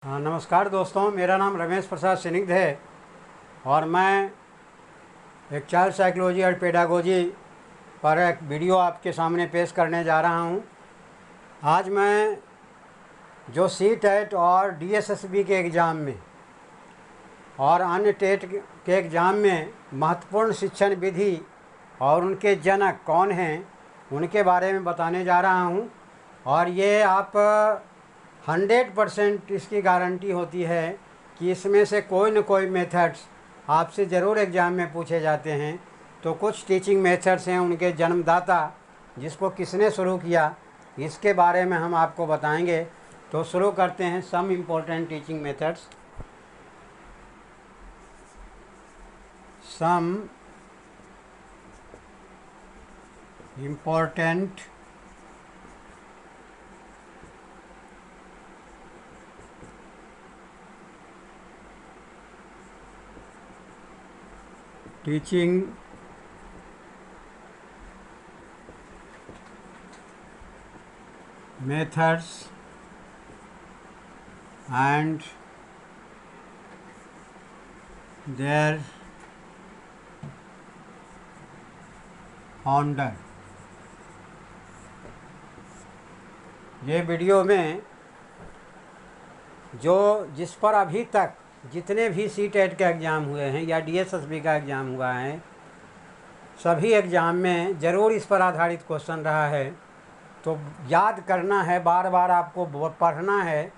हाँ, नमस्कार दोस्तों। मेरा नाम रमेश प्रसाद स्निग्ध है और मैं एक चाइल्ड साइकोलॉजी और पेडागोजी पर एक वीडियो आपके सामने पेश करने जा रहा हूँ। आज मैं जो सी टेट और डीएसएसबी के एग्ज़ाम में और अन्य टेट के एग्ज़ाम में महत्वपूर्ण शिक्षण विधि और उनके जनक कौन हैं उनके बारे में बताने जा रहा हूँ। और ये आप 100% इसकी गारंटी होती है कि इसमें से कोई न कोई मेथड्स आपसे ज़रूर एग्ज़ाम में पूछे जाते हैं। तो कुछ टीचिंग मेथड्स हैं, उनके जन्मदाता जिसको किसने शुरू किया इसके बारे में हम आपको बताएंगे। तो शुरू करते हैं some important teaching methods. Some important teaching methods and their founder। ये वीडियो में जिस पर अभी तक जितने भी सी टेट के एग्ज़ाम हुए हैं या डीएसएसबी का एग्ज़ाम हुआ है, सभी एग्ज़ाम में ज़रूर इस पर आधारित क्वेश्चन रहा है। तो याद करना है, बार बार आपको पढ़ना है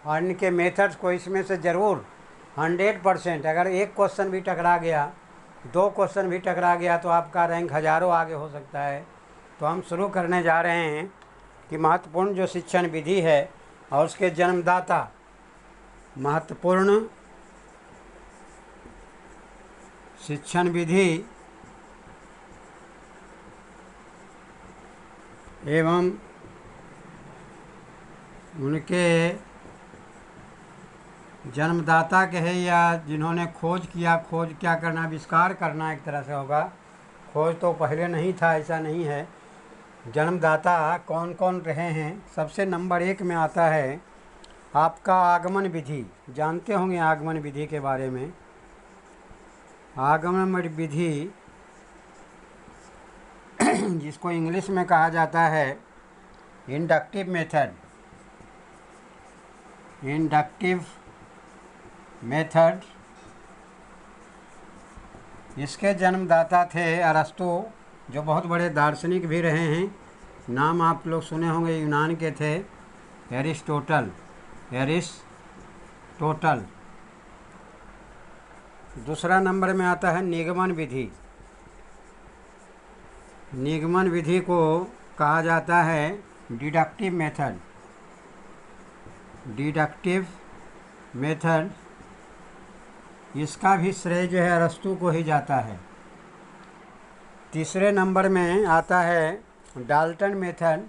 और इनके मेथड्स को इसमें से ज़रूर 100%। अगर एक क्वेश्चन भी टकरा गया, दो क्वेश्चन भी टकरा गया तो आपका रैंक हज़ारों आगे हो सकता है। तो हम शुरू करने जा रहे हैं कि महत्वपूर्ण जो शिक्षण विधि है और उसके जन्मदाता। महत्वपूर्ण शिक्षण विधि एवं उनके जन्मदाता कहे या जिन्होंने खोज किया। खोज क्या करना, आविष्कार करना एक तरह से होगा। खोज तो पहले नहीं था, ऐसा नहीं है। जन्मदाता कौन कौन रहे हैं, सबसे नंबर 1 में आता है आपका आगमन विधि। जानते होंगे आगमन विधि के बारे में। आगमन विधि जिसको इंग्लिश में कहा जाता है इंडक्टिव मेथड। इंडक्टिव मेथड, इसके जन्मदाता थे अरस्तु, जो बहुत बड़े दार्शनिक भी रहे हैं। नाम आप लोग सुने होंगे, यूनान के थे, एरिस्टोटल। दूसरा नंबर में आता है निगमन विधि। निगमन विधि को कहा जाता है डिडक्टिव मेथड। डिडक्टिव मेथड, इसका भी श्रेय जो है अरस्तु को ही जाता है। तीसरे नंबर में आता है डाल्टन मेथड।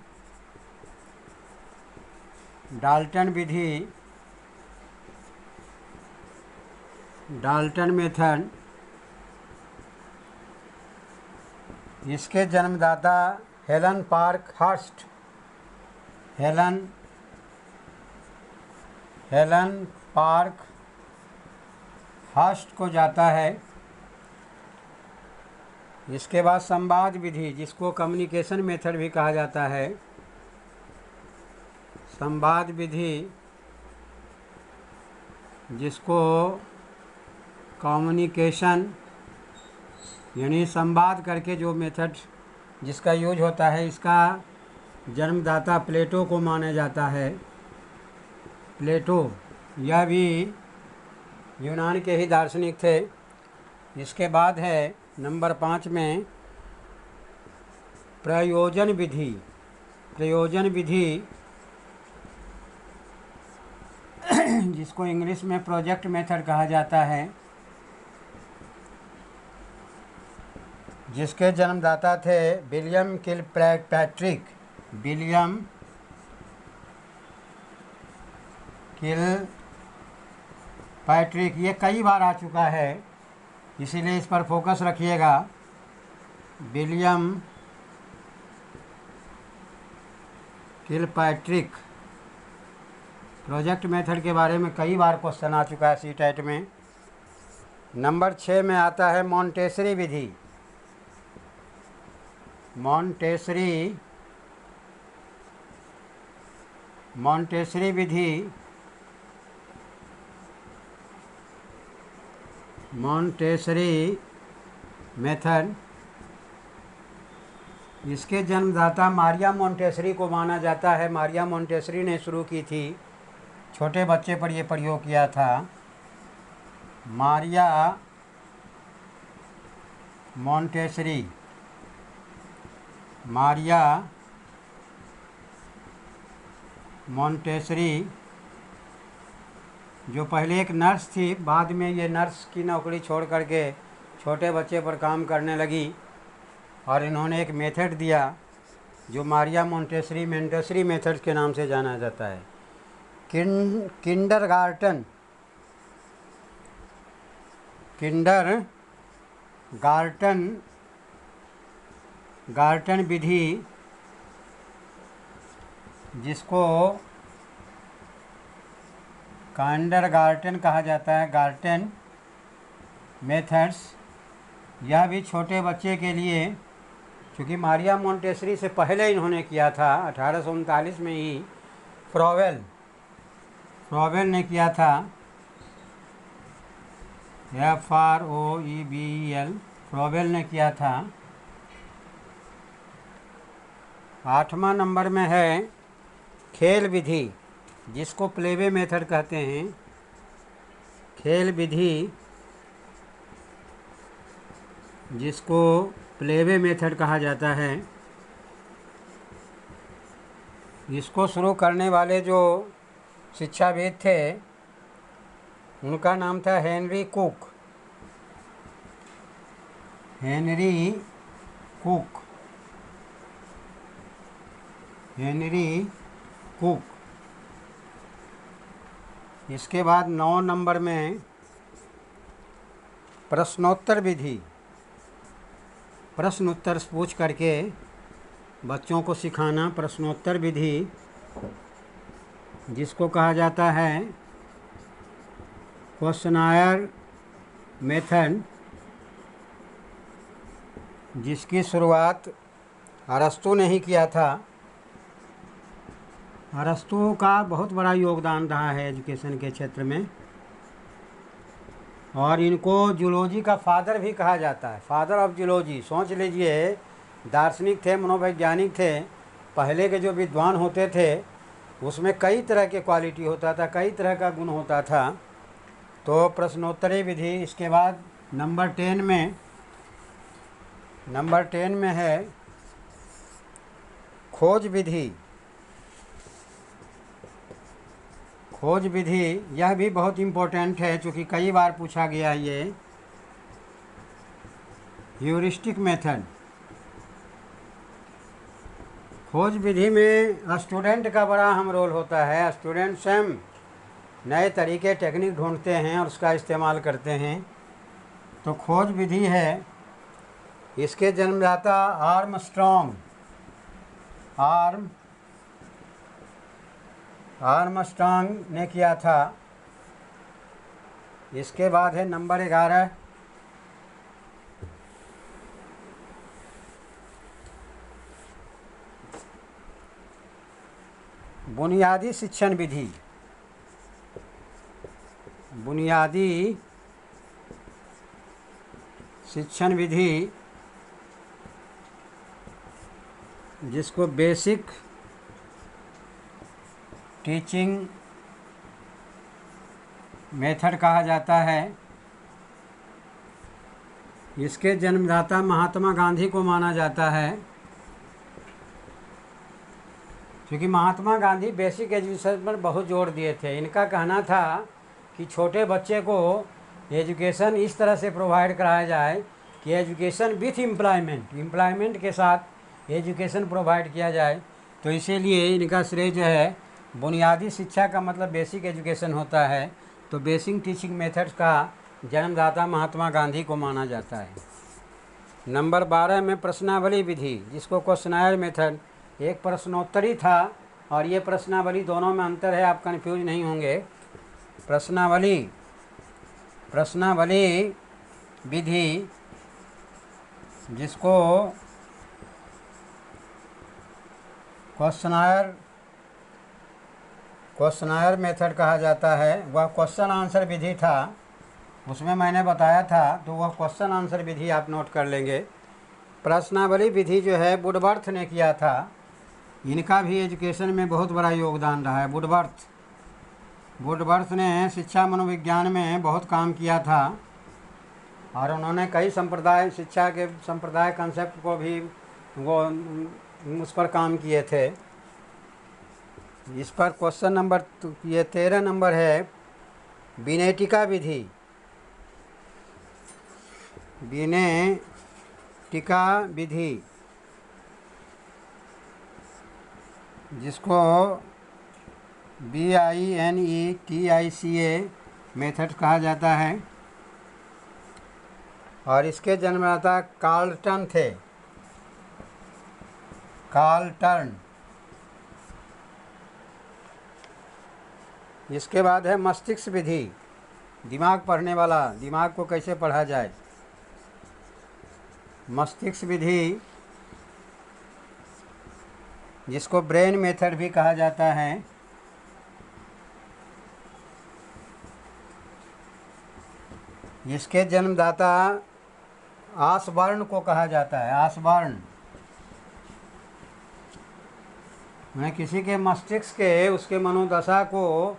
डाल्टन विधि, डाल्टन मेथड, इसके जन्मदाता Helen Parkhurst. Helen Parkhurst को जाता है। इसके बाद संवाद विधि, जिसको कम्युनिकेशन मेथड भी कहा जाता है। संवाद विधि, जिसको कम्युनिकेशन यानी संवाद करके जो मेथड जिसका यूज होता है, इसका जन्मदाता प्लेटो को माना जाता है। प्लेटो, यह भी यूनान के ही दार्शनिक थे। इसके बाद है नंबर 5 में प्रयोजन विधि। प्रयोजन विधि जिसको इंग्लिश में प्रोजेक्ट मेथड कहा जाता है, जिसके जन्मदाता थे विलियम किलपैट्रिक। विलियम किलपैट्रिक, ये कई बार आ चुका है, इसीलिए इस पर फोकस रखिएगा। विलियम किलपैट्रिक प्रोजेक्ट मेथड के बारे में कई बार क्वेश्चन आ चुका है सीटेट में। नंबर 6 में आता है मॉन्टेसरी विधि। मॉन्टेसरी विधि मॉन्टेसरी मेथड, इसके जन्मदाता मारिया मॉन्टेसरी को माना जाता है। मारिया मॉन्टेसरी ने शुरू की थी, छोटे बच्चे पर यह प्रयोग किया था। मारिया मॉन्टेसरी जो पहले एक नर्स थी, बाद में ये नर्स की नौकरी छोड़ करके छोटे बच्चे पर काम करने लगी और इन्होंने एक मेथड दिया जो मारिया मॉन्टेसरी मेथड के नाम से जाना जाता है। किंडरगार्टन विधि, जिसको किंडरगार्टन कहा जाता है, गार्टन मेथड्स, यह भी छोटे बच्चे के लिए, क्योंकि मारिया मॉन्टेसरी से पहले इन्होंने किया था 1839 में ही फ्रॉवेल ने किया था, FROEBEL, फ्रॉवेल ने किया था। 8वां नंबर में है खेल विधि, जिसको प्लेवे मेथड कहते हैं। खेल विधि, जिसको प्लेवे मेथड कहा जाता है, इसको शुरू करने वाले जो शिक्षाविद थे उनका नाम था हेनरी कुक। इसके बाद 9 नंबर में प्रश्नोत्तर विधि, प्रश्न उत्तर पूछ करके बच्चों को सिखाना, प्रश्नोत्तर विधि, जिसको कहा जाता है क्वेश्चनायर मेथड, जिसकी शुरुआत अरस्तू ने ही किया था। अरस्तू का बहुत बड़ा योगदान रहा है एजुकेशन के क्षेत्र में, और इनको जूलॉजी का फादर भी कहा जाता है, फादर ऑफ जूलॉजी। सोच लीजिए, दार्शनिक थे, मनोवैज्ञानिक थे, पहले के जो विद्वान होते थे उसमें कई तरह के क्वालिटी होता था, कई तरह का गुण होता था। तो प्रश्नोत्तरी विधि। इसके बाद नंबर 10 में है खोज विधि। यह भी बहुत इम्पोर्टेंट है, क्योंकि कई बार पूछा गया है ये। ह्यूरिस्टिक मेथड, खोज विधि में स्टूडेंट का बड़ा अहम रोल होता है। स्टूडेंट स्वयं नए तरीके, टेक्निक ढूंढते हैं और उसका इस्तेमाल करते हैं। तो खोज विधि है, इसके जन्मदाता आर्मस्ट्रॉन्ग ने किया था। इसके बाद है नंबर 11 बुनियादी शिक्षण विधि, जिसको बेसिक टीचिंग मेथड कहा जाता है। इसके जन्मदाता महात्मा गांधी को माना जाता है, क्योंकि महात्मा गांधी बेसिक एजुकेशन पर बहुत जोर दिए थे। इनका कहना था कि छोटे बच्चे को एजुकेशन इस तरह से प्रोवाइड कराया जाए कि एजुकेशन विथ एम्प्लॉयमेंट के साथ एजुकेशन प्रोवाइड किया जाए। तो इसीलिए इनका श्रेय जो है, बुनियादी शिक्षा का मतलब बेसिक एजुकेशन होता है, तो बेसिक टीचिंग मेथड्स का जन्मदाता महात्मा गांधी को माना जाता है। नंबर 12 में प्रश्नावली विधि, जिसको क्वेश्चनायर मेथड, एक प्रश्नोत्तरी था और ये प्रश्नावली, दोनों में अंतर है, आप कंफ्यूज नहीं होंगे। प्रश्नावली विधि जिसको क्वेश्चनायर मेथड कहा जाता है, वह क्वेश्चन आंसर विधि था। उसमें मैंने बताया था, तो वह क्वेश्चन आंसर विधि आप नोट कर लेंगे। प्रश्नावली विधि जो है वुडवर्थ ने किया था। इनका भी एजुकेशन में बहुत बड़ा योगदान रहा है। वुडवर्थ ने शिक्षा मनोविज्ञान में बहुत काम किया था और उन्होंने कई शिक्षा के संप्रदाय कंसेप्ट को भी वो उस पर काम किए थे। इस पर क्वेश्चन नंबर ये 13 नंबर है, विनेटिका विधि। विनेटिका विधि जिसको BINETICA मेथड कहा जाता है, और इसके जन्मदाता कार्लटन थे। कार्लटन। इसके बाद है मस्तिष्क विधि, दिमाग पढ़ने वाला, दिमाग को कैसे पढ़ा जाए। मस्तिष्क विधि जिसको ब्रेन मेथड भी कहा जाता है, इसके जन्मदाता आसबर्न को कहा जाता है। आसबर्न मैं किसी के मस्तिष्क के उसके मनोदशा को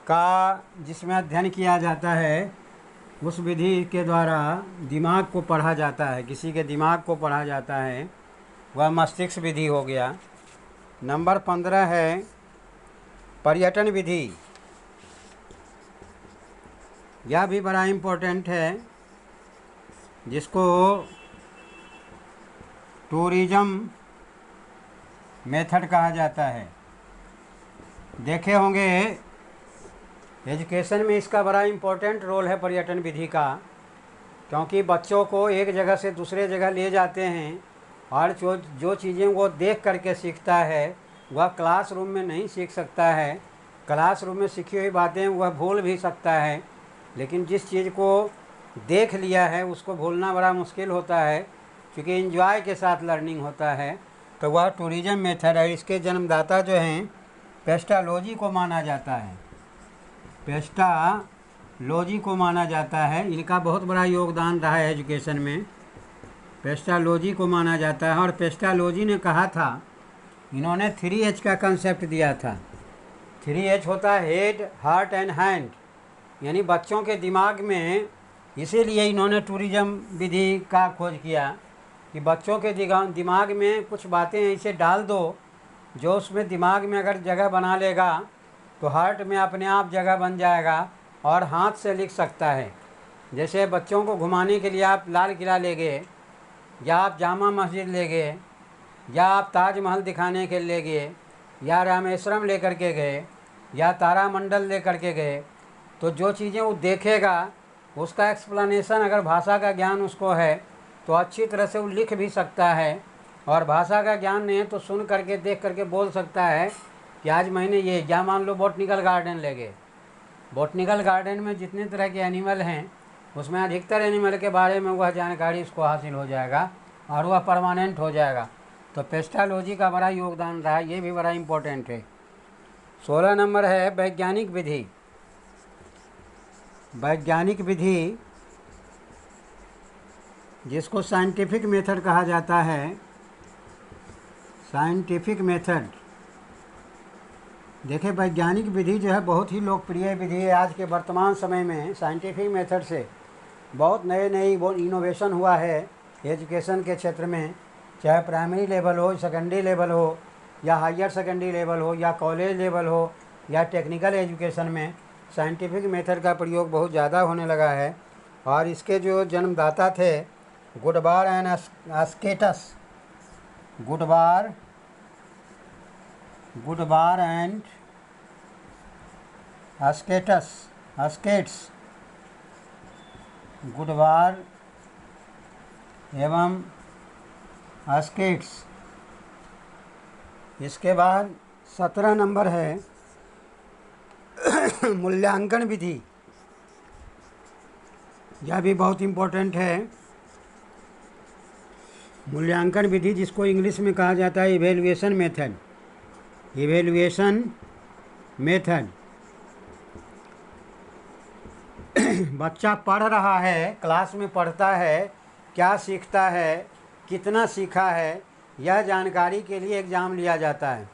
का जिसमें अध्ययन किया जाता है, उस विधि के द्वारा दिमाग को पढ़ा जाता है, किसी के दिमाग को पढ़ा जाता है, वह मस्तिष्क विधि हो गया। नंबर 15 है पर्यटन विधि। यह भी बड़ा इम्पोर्टेंट है, जिसको टूरिज्म मेथड कहा जाता है। देखे होंगे एजुकेशन में इसका बड़ा इम्पोर्टेंट रोल है पर्यटन विधि का, क्योंकि बच्चों को एक जगह से दूसरे जगह ले जाते हैं और जो चीज़ें वो देख करके सीखता है वह क्लासरूम में नहीं सीख सकता है। क्लासरूम में सीखी हुई बातें वह भूल भी सकता है, लेकिन जिस चीज़ को देख लिया है उसको भूलना बड़ा मुश्किल होता है, क्योंकि एंजॉय के साथ लर्निंग होता है। तो वह टूरिज्म मेथड है। इसके जन्मदाता जो हैं पेस्टालोजी को माना जाता है। पेस्टालोजी को माना जाता है। इनका बहुत बड़ा योगदान रहा है एजुकेशन में। पेस्टालोजी को माना जाता है, और पेस्टालोजी ने कहा था, इन्होंने 3H का कंसेप्ट दिया था। 3H होता है हेड, हार्ट एंड हैंड, यानी बच्चों के दिमाग में। इसीलिए इन्होंने टूरिज्म विधि का खोज किया कि बच्चों के दिमाग में कुछ बातें ऐसे डाल दो जो उसमें दिमाग में अगर जगह बना लेगा तो हार्ट में अपने आप जगह बन जाएगा और हाथ से लिख सकता है। जैसे बच्चों को घुमाने के लिए आप लाल किला ले गए, या आप जामा मस्जिद ले गए, या आप ताजमहल दिखाने के ले गए, या रामेश्वरम लेकर के गए, या तारामंडल लेकर के गए, तो जो चीज़ें वो देखेगा उसका एक्सप्लेनेशन, अगर भाषा का ज्ञान उसको है तो अच्छी तरह से वो लिख भी सकता है, और भाषा का ज्ञान नहीं है तो सुन करके देख करके बोल सकता है कि आज मैंने ये, या मान लो बॉटनिकल गार्डन ले गए। बॉटनिकल गार्डन में जितने तरह के एनिमल हैं उसमें अधिकतर एनिमल के बारे में वह जानकारी उसको हासिल हो जाएगा और वह परमानेंट हो जाएगा। तो पेस्टालोजी का बड़ा योगदान रहा, ये भी बड़ा इम्पोर्टेंट है। 16 नंबर है वैज्ञानिक विधि। वैज्ञानिक विधि जिसको साइंटिफिक मेथड कहा जाता है। साइंटिफिक मेथड, देखिए वैज्ञानिक विधि जो है बहुत ही लोकप्रिय विधि है। आज के वर्तमान समय में साइंटिफिक मेथड से बहुत नई इनोवेशन हुआ है एजुकेशन के क्षेत्र में, चाहे प्राइमरी लेवल हो, सेकेंडरी लेवल हो, या हायर सेकेंडरी लेवल हो, या कॉलेज लेवल हो, या टेक्निकल एजुकेशन में साइंटिफिक मेथड का प्रयोग बहुत ज़्यादा होने लगा है। और इसके जो जन्मदाता थे गुडबार एंड अस्केटस, गुडबार एंड अस्केट्स, गुडबार एवं अस्केट्स। इसके बाद 17 नंबर है मूल्यांकन विधि। यह भी बहुत इम्पोर्टेंट है। मूल्यांकन विधि जिसको इंग्लिश में कहा जाता है इवेल्युएशन मेथड। Evaluation method. बच्चा पढ़ रहा है, क्लास में पढ़ता है, क्या सीखता है, कितना सीखा है, यह जानकारी के लिए एग्ज़ाम लिया जाता है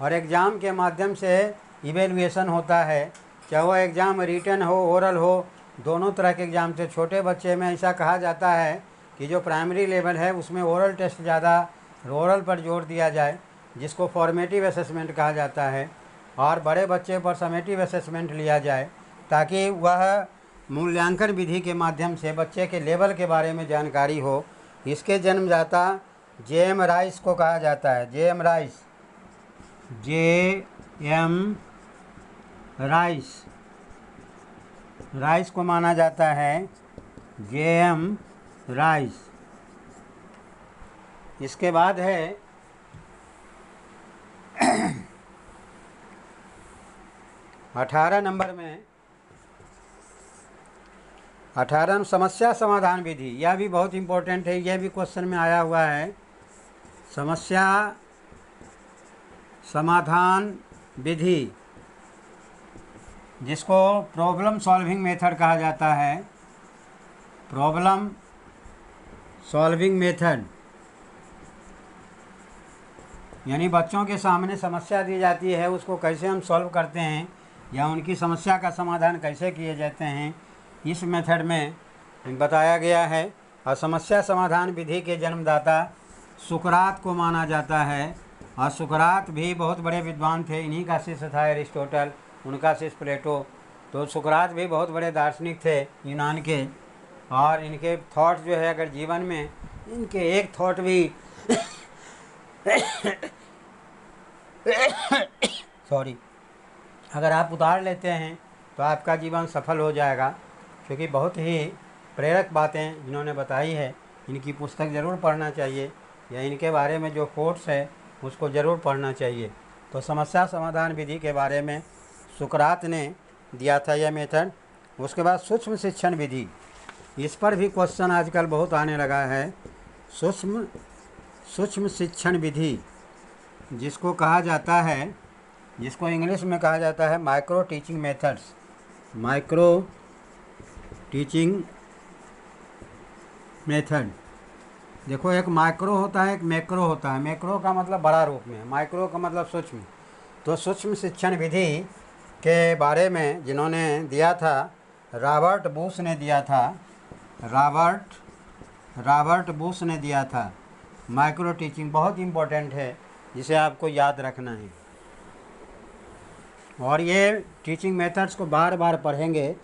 और एग्ज़ाम के माध्यम से इवेल्युएशन होता है। चाहे वह एग्ज़ाम रिटन हो, ओरल हो, दोनों तरह के एग्ज़ाम से। छोटे बच्चे में ऐसा कहा जाता है कि जो प्राइमरी लेवल है उसमें ओरल टेस्ट ज़्यादा, ओरल पर जोर दिया जाए, जिसको फॉर्मेटिव असेसमेंट कहा जाता है, और बड़े बच्चे पर समेटिव असेसमेंट लिया जाए, ताकि वह मूल्यांकन विधि के माध्यम से बच्चे के लेवल के बारे में जानकारी हो। इसके जन्मदाता जे.एम. राइस को कहा जाता है। J.M.. Rice, J.M.. Rice, rice को माना जाता है जे.एम. राइस। इसके बाद है 18 नंबर में 18 समस्या समाधान विधि। यह भी बहुत इम्पोर्टेंट है, यह भी क्वेश्चन में आया हुआ है। समस्या समाधान विधि जिसको प्रॉब्लम सॉल्विंग मेथड कहा जाता है। प्रॉब्लम सॉल्विंग मेथड यानी बच्चों के सामने समस्या दी जाती है, उसको कैसे हम सॉल्व करते हैं या उनकी समस्या का समाधान कैसे किए जाते हैं, इस मेथड में बताया गया है। और समस्या समाधान विधि के जन्मदाता सुकरात को माना जाता है, और सुकरात भी बहुत बड़े विद्वान थे। इन्हीं का शिष्य था एरिस्टोटल, उनका शिष्य प्लेटो। तो सुकरात भी बहुत बड़े दार्शनिक थे यूनान के, और इनके थॉट जो है, अगर जीवन में इनके एक थॉट भी सॉरी अगर आप उतार लेते हैं तो आपका जीवन सफल हो जाएगा, क्योंकि बहुत ही प्रेरक बातें जिन्होंने बताई है। इनकी पुस्तक ज़रूर पढ़ना चाहिए, या इनके बारे में जो कोट्स है उसको ज़रूर पढ़ना चाहिए। तो समस्या समाधान विधि के बारे में सुकरात ने दिया था यह मेथड। उसके बाद सूक्ष्म शिक्षण विधि, इस पर भी क्वेश्चन आजकल बहुत आने लगा है। सूक्ष्म शिक्षण विधि जिसको कहा जाता है, जिसको इंग्लिश में कहा जाता है micro teaching methods. Micro teaching method. देखो, एक माइक्रो होता है, एक मैक्रो होता है। मैक्रो का मतलब बड़ा रूप में, माइक्रो का मतलब सूक्ष्म। तो सूक्ष्म शिक्षण विधि के बारे में जिन्होंने दिया था, रॉबर्ट बुश ने दिया था। रॉबर्ट बुश ने दिया था। माइक्रो टीचिंग बहुत इम्पोर्टेंट है, जिसे आपको याद रखना है। और ये टीचिंग मेथड्स को बार बार पढ़ेंगे,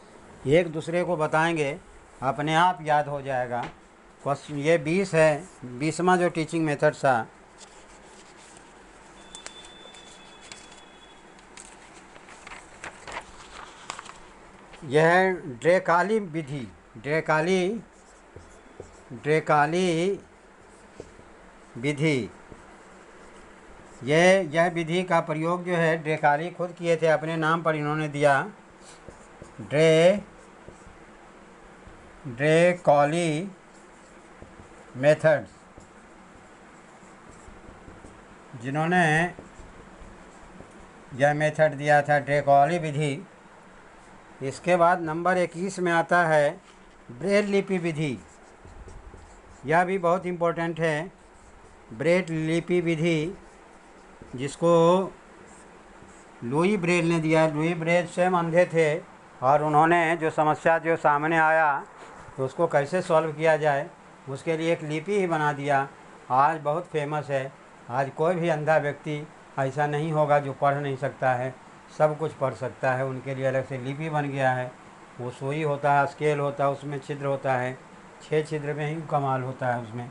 एक दूसरे को बताएंगे, अपने आप याद हो जाएगा। ये 20 है, 20वां जो टीचिंग मेथड्स था। यह है ड्रेकाली विधि। ड्रेकाली विधि, यह विधि का प्रयोग जो है ड्रेकाली खुद किए थे, अपने नाम पर इन्होंने दिया। ड्रेकाली मेथड्स, जिन्होंने यह मेथड दिया था, ड्रेकाली विधि। इसके बाद नंबर 21 में आता है ब्रेल लिपि विधि। यह भी बहुत इम्पोर्टेंट है। ब्रेल लिपि विधि जिसको लुई ब्रेल ने दिया। लुई ब्रेल स्वयं अंधे थे, और उन्होंने जो समस्या जो सामने आया तो उसको कैसे सॉल्व किया जाए, उसके लिए एक लिपि ही बना दिया। आज बहुत फेमस है। आज कोई भी अंधा व्यक्ति ऐसा नहीं होगा जो पढ़ नहीं सकता है, सब कुछ पढ़ सकता है। उनके लिए अलग से लिपि बन गया है। वो सुई होता है, स्केल होता है, उसमें छिद्र होता है, 6 छिद्र में ही कमाल होता है उसमें।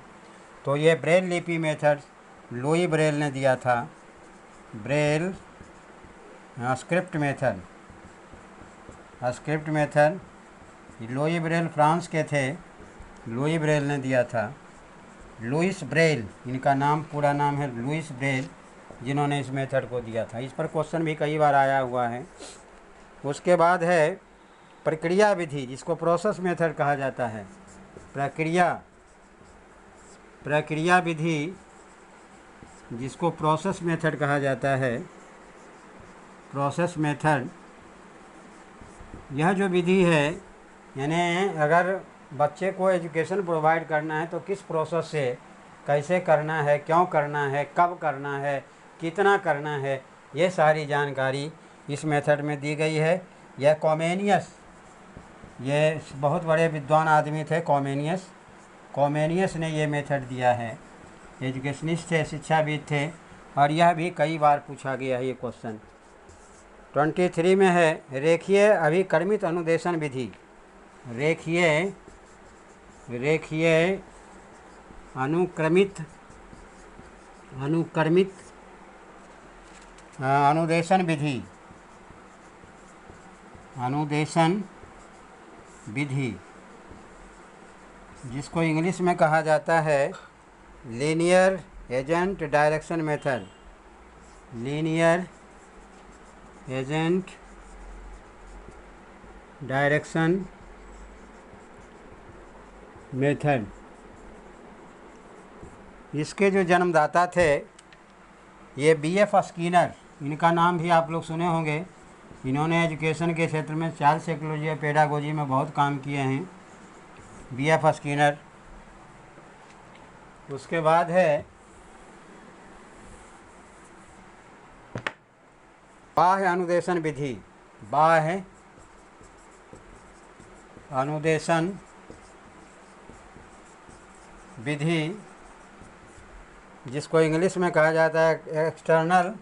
तो ये ब्रेल लिपि मेथड लुई ब्रेल ने दिया था। Braille script method Louis Braille France के थे, लुई ब्रेल ने दिया था। लुइस ब्रेल, इनका नाम पूरा नाम है लुइस ब्रेल, जिन्होंने इस मेथड को दिया था। इस पर क्वेश्चन भी कई बार आया हुआ है। उसके बाद है प्रक्रिया विधि, जिसको प्रोसेस मेथड कहा जाता है। प्रक्रिया विधि, जिसको प्रोसेस मेथड कहा जाता है। प्रोसेस मेथड, यह जो विधि है, यानी अगर बच्चे को एजुकेशन प्रोवाइड करना है तो किस प्रोसेस से कैसे करना है, क्यों करना है, कब करना है, कितना करना है, ये सारी जानकारी इस मेथड में दी गई है। यह कॉमेनियस, ये बहुत बड़े विद्वान आदमी थे कॉमेनियस ने ये मेथड दिया है। एजुकेशनिस्ट थे, शिक्षाविद थे, और यह भी कई बार पूछा गया है ये क्वेश्चन। 23 में है रेखीय अभिकर्मित अनुदेशन विधि। रेखीय अनुक्रमित अनुदेशन विधि, जिसको इंग्लिश में कहा जाता है linear agent direction method. Linear agent direction method. इसके जो जन्मदाता थे ये B.F. स्किनर, इनका नाम भी आप लोग सुने होंगे। इन्होंने एजुकेशन के क्षेत्र में चाइल्ड साइकोलॉजी और पेडागोजी में बहुत काम किए हैं, B.F. स्किनर। उसके बाद है बाह्य अनुदेशन विधि। बाह्य अनुदेशन विधि, जिसको इंग्लिश में कहा जाता है एक्सटर्नल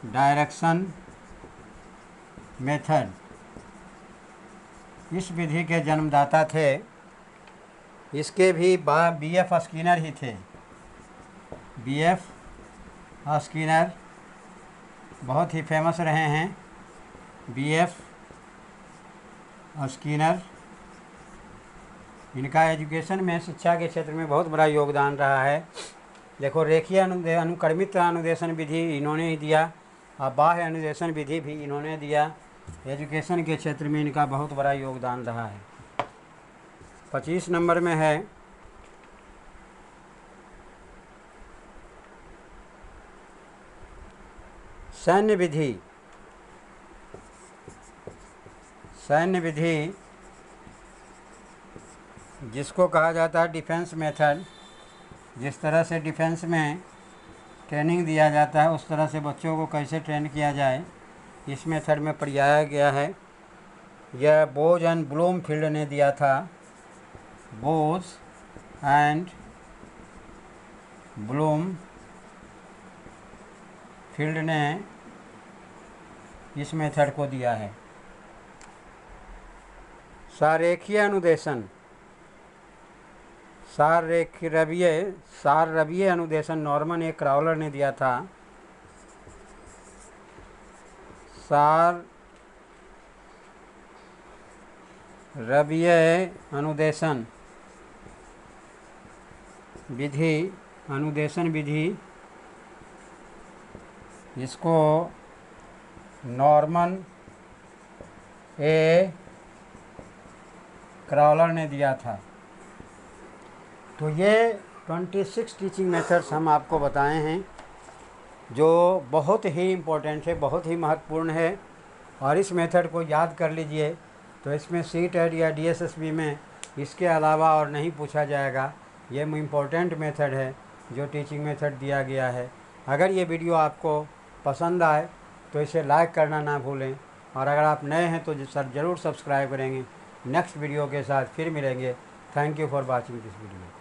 डायरेक्शन मेथड। इस विधि के जन्मदाता थे, इसके भी B.F. स्किनर ही थे। B.F. स्किनर बहुत ही फेमस रहे हैं। B.F. स्किनर, इनका एजुकेशन में, शिक्षा के क्षेत्र में बहुत बड़ा योगदान रहा है। देखो, रेखीय अनुक्रमित अनुदेशन विधि इन्होंने ही दिया, और बाह्य अनुदेशन विधि भी इन्होंने दिया। एजुकेशन के क्षेत्र में इनका बहुत बड़ा योगदान रहा है। 25 नंबर में है सैन्य विधि। सैन्य विधि, जिसको कहा जाता है डिफेंस मेथड। जिस तरह से डिफेंस में ट्रेनिंग दिया जाता है, उस तरह से बच्चों को कैसे ट्रेन किया जाए, इस मेथड में पढ़ाया गया है। यह बोज एंड ब्लूमफील्ड ने दिया था। बोज एंड ब्लूमफील्ड ने इस मेथड को दिया है। सारेखीय अनुदेशन, साररवीय अनुदेशन नॉर्मन ए क्राउलर ने दिया था। साररवीय अनुदेशन विधि, इसको नॉर्मन ए क्राउलर ने दिया था। तो ये 26 टीचिंग मेथड्स हम आपको बताए हैं, जो बहुत ही इम्पोर्टेंट है, बहुत ही महत्वपूर्ण है। और इस मेथड को याद कर लीजिए, तो इसमें CTET या DSSB में इसके अलावा और नहीं पूछा जाएगा। ये इम्पोर्टेंट मेथड है जो टीचिंग मेथड दिया गया है। अगर ये वीडियो आपको पसंद आए तो इसे लाइक करना ना भूलें, और अगर आप नए हैं तो ज़रूर सब्सक्राइब करेंगे। नेक्स्ट वीडियो के साथ फिर मिलेंगे। Thank you for watching this video.